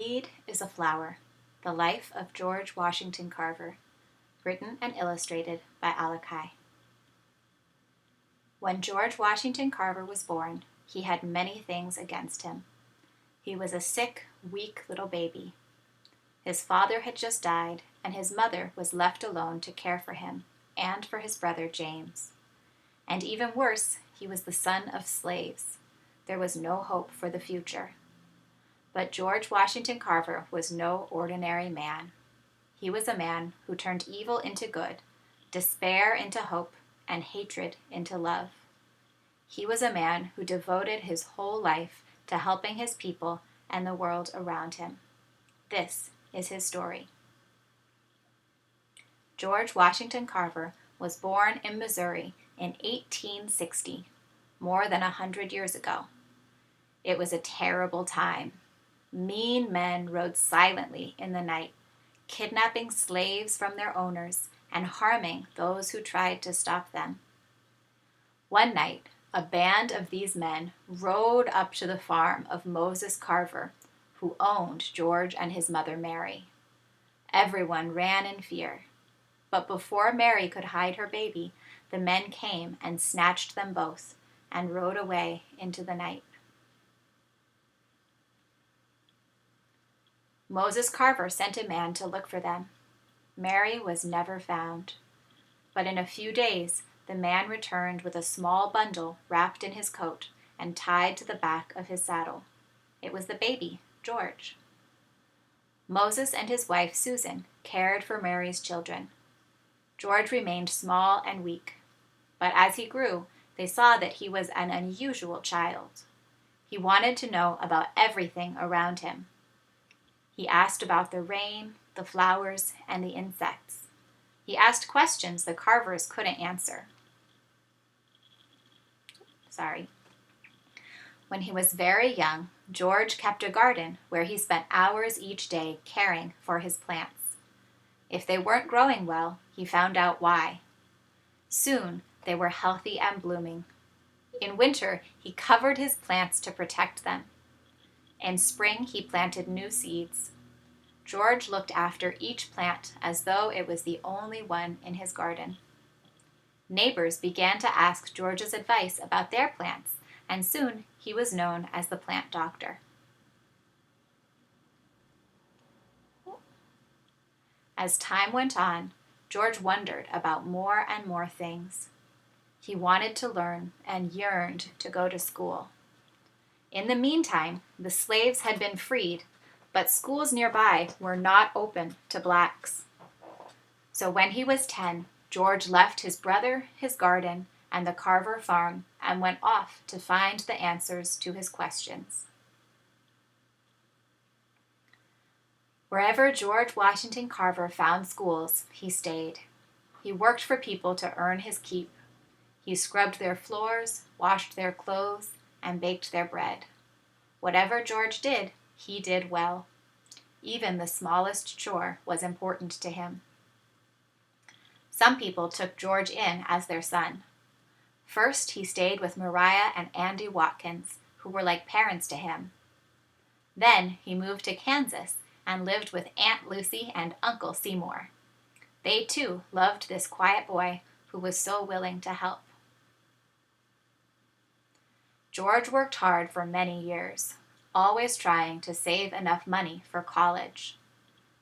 Seed is a Flower, The Life of George Washington Carver, written and illustrated by Aloud. When George Washington Carver was born, he had many things against him. He was a sick, weak little baby. His father had just died, and his mother was left alone to care for him and for his brother James. And even worse, he was the son of slaves. There was no hope for the future. But George Washington Carver was no ordinary man. He was a man who turned evil into good, despair into hope, and hatred into love. He was a man who devoted his whole life to helping his people and the world around him. This is his story. George Washington Carver was born in Missouri in 1860, more than 100 years ago. It was a terrible time. Mean men rode silently in the night, kidnapping slaves from their owners and harming those who tried to stop them. One night, a band of these men rode up to the farm of Moses Carver, who owned George and his mother Mary. Everyone ran in fear. But before Mary could hide her baby, the men came and snatched them both and rode away into the night. Moses Carver sent a man to look for them. Mary was never found. But in a few days, the man returned with a small bundle wrapped in his coat and tied to the back of his saddle. It was the baby, George. Moses and his wife, Susan, cared for Mary's children. George remained small and weak, but as he grew, they saw that he was an unusual child. He wanted to know about everything around him. He asked about the rain, the flowers, and the insects. He asked questions the Carvers couldn't answer. When he was very young, George kept a garden where he spent hours each day caring for his plants. If they weren't growing well, he found out why. Soon, they were healthy and blooming. In winter, he covered his plants to protect them. In spring, he planted new seeds. George looked after each plant as though it was the only one in his garden. Neighbors began to ask George's advice about their plants, and soon he was known as the plant doctor. As time went on, George wondered about more and more things. He wanted to learn and yearned to go to school. In the meantime, the slaves had been freed, but schools nearby were not open to blacks. So when he was 10, George left his brother, his garden, and the Carver farm and went off to find the answers to his questions. Wherever George Washington Carver found schools, he stayed. He worked for people to earn his keep. He scrubbed their floors, washed their clothes, and baked their bread. Whatever George did, he did well. Even the smallest chore was important to him. Some people took George in as their son. First, he stayed with Mariah and Andy Watkins, who were like parents to him. Then he moved to Kansas and lived with Aunt Lucy and Uncle Seymour. They too loved this quiet boy who was so willing to help. George worked hard for many years, always trying to save enough money for college.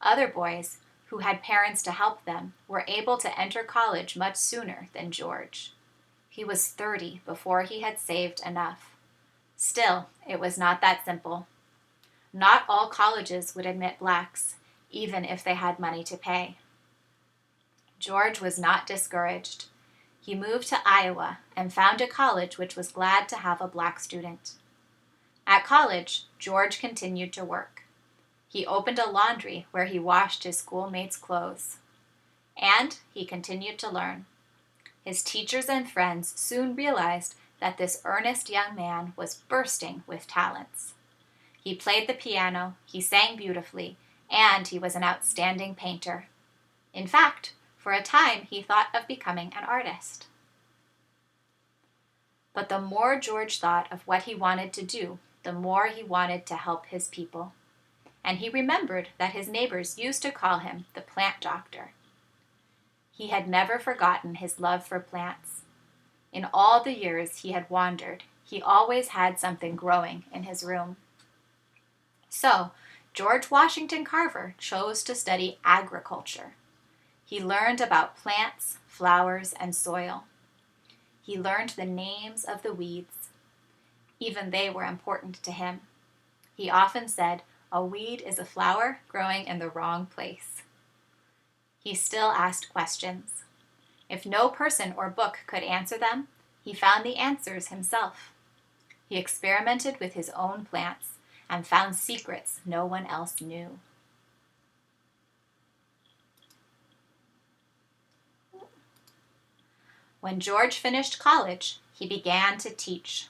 Other boys, who had parents to help them, were able to enter college much sooner than George. He was 30 before he had saved enough. Still, it was not that simple. Not all colleges would admit blacks, even if they had money to pay. George was not discouraged. He moved to Iowa and found a college which was glad to have a black student. At college, George continued to work. He opened a laundry where he washed his schoolmates' clothes. And he continued to learn. His teachers and friends soon realized that this earnest young man was bursting with talents. He played the piano, he sang beautifully, and he was an outstanding painter. In fact, for a time he thought of becoming an artist. But the more George thought of what he wanted to do, the more he wanted to help his people. and he remembered that his neighbors used to call him the plant doctor. He had never forgotten his love for plants. In all the years he had wandered, he always had something growing in his room. So, George Washington Carver chose to study agriculture. He learned about plants, flowers, and soil. He learned the names of the weeds. Even they were important to him. He often said, "A weed is a flower growing in the wrong place." He still asked questions. If no person or book could answer them, he found the answers himself. He experimented with his own plants and found secrets no one else knew. When George finished college, he began to teach.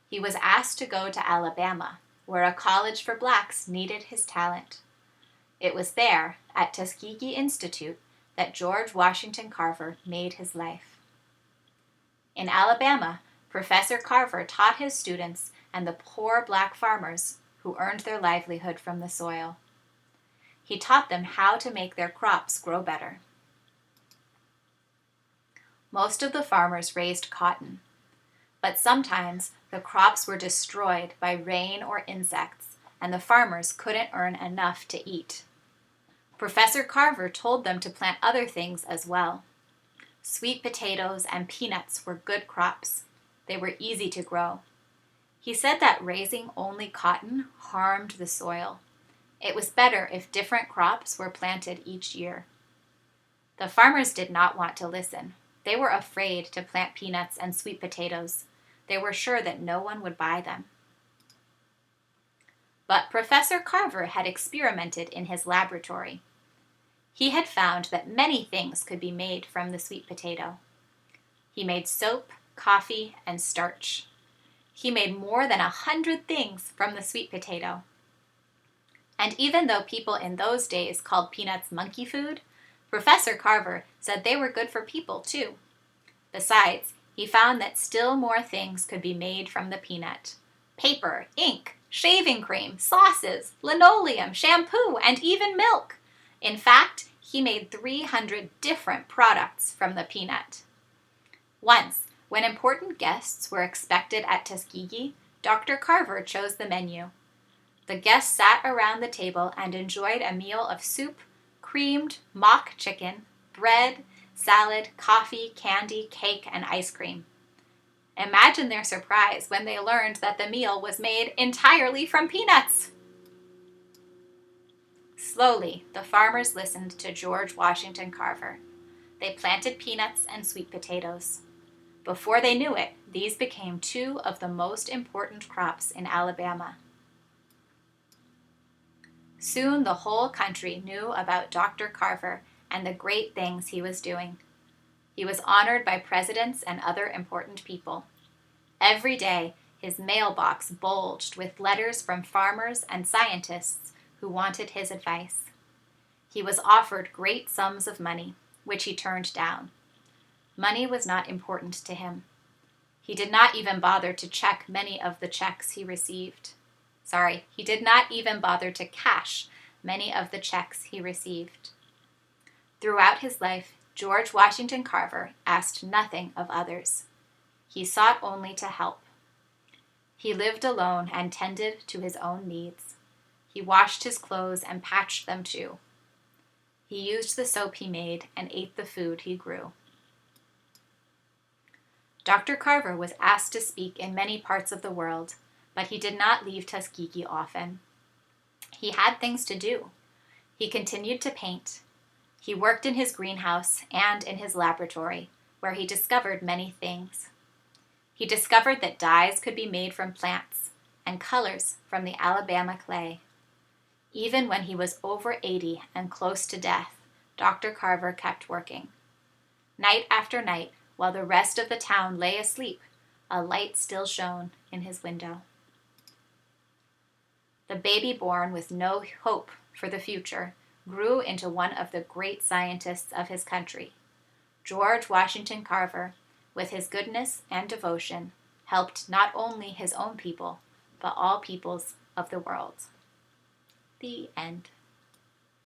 He was asked to go to Alabama, where a college for blacks needed his talent. It was there, at Tuskegee Institute, that George Washington Carver made his life. In Alabama, Professor Carver taught his students and the poor black farmers who earned their livelihood from the soil. He taught them how to make their crops grow better. Most of the farmers raised cotton, but sometimes the crops were destroyed by rain or insects, and the farmers couldn't earn enough to eat. Professor Carver told them to plant other things as well. Sweet potatoes and peanuts were good crops. They were easy to grow. He said that raising only cotton harmed the soil. It was better if different crops were planted each year. The farmers did not want to listen. They were afraid to plant peanuts and sweet potatoes. They were sure that no one would buy them. But Professor Carver had experimented in his laboratory. He had found that many things could be made from the sweet potato. He made soap, coffee, and starch. He made more than 100 things from the sweet potato. And even though people in those days called peanuts monkey food, Professor Carver said they were good for people too. Besides, he found that still more things could be made from the peanut. Paper, ink, shaving cream, sauces, linoleum, shampoo, and even milk. In fact, he made 300 different products from the peanut. Once, when important guests were expected at Tuskegee, Dr. Carver chose the menu. The guests sat around the table and enjoyed a meal of soup, creamed mock chicken, bread, salad, coffee, candy, cake, and ice cream. Imagine their surprise when they learned that the meal was made entirely from peanuts. Slowly, the farmers listened to George Washington Carver. They planted peanuts and sweet potatoes. Before they knew it, these became two of the most important crops in Alabama. Soon the whole country knew about Dr. Carver and the great things he was doing. He was honored by presidents and other important people. Every day, his mailbox bulged with letters from farmers and scientists who wanted his advice. He was offered great sums of money, which he turned down. Money was not important to him. He did not even bother to check many of the checks he received. He did not even bother to cash many of the checks he received. Throughout his life, George Washington Carver asked nothing of others. He sought only to help. He lived alone and tended to his own needs. He washed his clothes and patched them too. He used the soap he made and ate the food he grew. Dr. Carver was asked to speak in many parts of the world, but he did not leave Tuskegee often. He had things to do. He continued to paint. He worked in his greenhouse and in his laboratory, where he discovered many things. He discovered that dyes could be made from plants and colors from the Alabama clay. Even when he was over 80 and close to death, Dr. Carver kept working. Night after night, while the rest of the town lay asleep, a light still shone in his window. The baby born with no hope for the future grew into one of the great scientists of his country. George Washington Carver, with his goodness and devotion, helped not only his own people, but all peoples of the world. The end.